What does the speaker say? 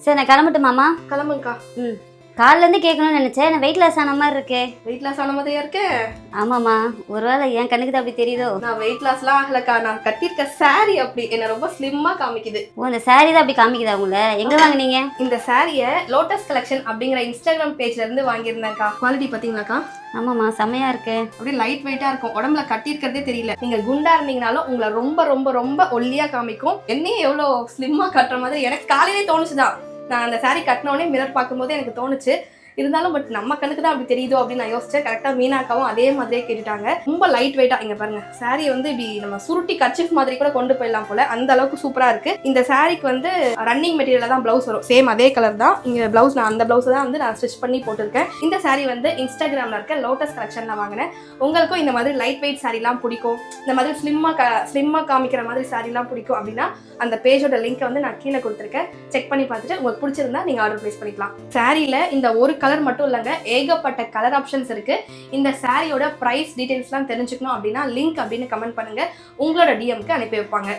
சரி நான் கிளம்பட்டுமாமா? கிளம்புங்கக்கா. ம். காலிலேருந்து கேட்கணும்னு நினச்சேன். நான் வெயிட் லாஸ் ஆன மாதிரி இருக்கே. வெயிட் லாஸ் ஆன மாதிரியா இருக்கு? ஆமாம்மா, ஒருவேளை என் கண்ணுக்கு தான் அப்படி தெரியுதோ? நான் வெயிட் லாஸ்லாம் ஆகலக்கா. நான் கட்டியிருக்க saree அப்படி என்ன ரொம்ப ஸ்லிம்மா காமிக்குது. ஓ, இந்த சாரி தான் அப்படி காமிக்குதா உங்களை? எங்கே வாங்குனீங்க? இந்த சாரியை லோட்டஸ் கலெக்ஷன் அப்படிங்கிற இன்ஸ்டாகிராம் பேஜ்ல இருந்து வாங்கியிருந்தேன்க்கா. குவாலிட்டி பாத்தீங்களாக்கா? ஆமாம்மா, செம்மையாக இருக்கு. அப்படியே லைட் வெயிட்டா இருக்கும். உடம்புல கட்டியிருக்கிறதே தெரியல. நீங்க குண்டா இருந்தீங்கனாலும் உங்களை ரொம்ப ரொம்ப ரொம்ப ஒல்லியா காமிக்கும். என்னையே எவ்வளோ ஸ்லிம்மா கட்டுற மாதிரி எனக்கு காலையிலே தோணுச்சுதான். நான் அந்த saree கட்டினோடனே மிரர் பார்க்கும்போது எனக்கு தோணுச்சு. இருந்தாலும் பட் நம்ம கணக்கு தான் அப்படி தெரியுதோ அப்படின்னு நான் யோசிச்சேன். கரெக்டாக மீனாக்காவும் அதே மாதிரியே கேட்டுட்டாங்க. ரொம்ப லைட் வெயிட்டா இங்க பாருங்க. saree வந்து இப்படி நம்ம சுருட்டி கர்ச்சீஃப் மாதிரி கூட கொண்டு போயிடலாம் போல, அந்த அளவுக்கு சூப்பரா இருக்கு. இந்த சாரிக்கு வந்து ரன்னிங் மெட்டீரியல் தான் பிளவுஸ் வரும். சேம் அதே கலர் தான் இங்க பிளவுஸ். நான் அந்த பிளவுஸ் தான் வந்து நான் ஸ்டிச் பண்ணி போட்டிருக்கேன். இந்த saree வந்து இன்ஸ்டாகிராம்ல இருக்க லோட்டஸ் கலெக்ஷன்ல வாங்கினேன். உங்களுக்கும் இந்த மாதிரி லைட் வெயிட் சாரிலாம் பிடிக்கும், இந்த மாதிரி ஸ்லிம்மா காமிக்கிற மாதிரி சாரிலாம் பிடிக்கும் அப்படின்னா அந்த பேஜோட லிங்க் வந்து நான் கீழே கொடுத்துருக்கேன். செக் பண்ணி பார்த்துட்டு உங்களுக்கு பிடிச்சிருந்தா நீங்க ஆர்டர் பிளேஸ் பண்ணிக்கலாம். சாரியில இந்த ஒரு கலர் மட்டும் இல்லைங்க, ஏகப்பட்ட கலர் ஆப்ஷன்ஸ் இருக்கு. இந்த சாரியோட பிரைஸ் டீடைல்ஸ்லாம் தெரிஞ்சுக்கணும் அப்படின்னா லிங்க் அப்படின்னு கமெண்ட் பண்ணுங்க, உங்களோட டிஎம்க்கு அனுப்பி வைப்பாங்க.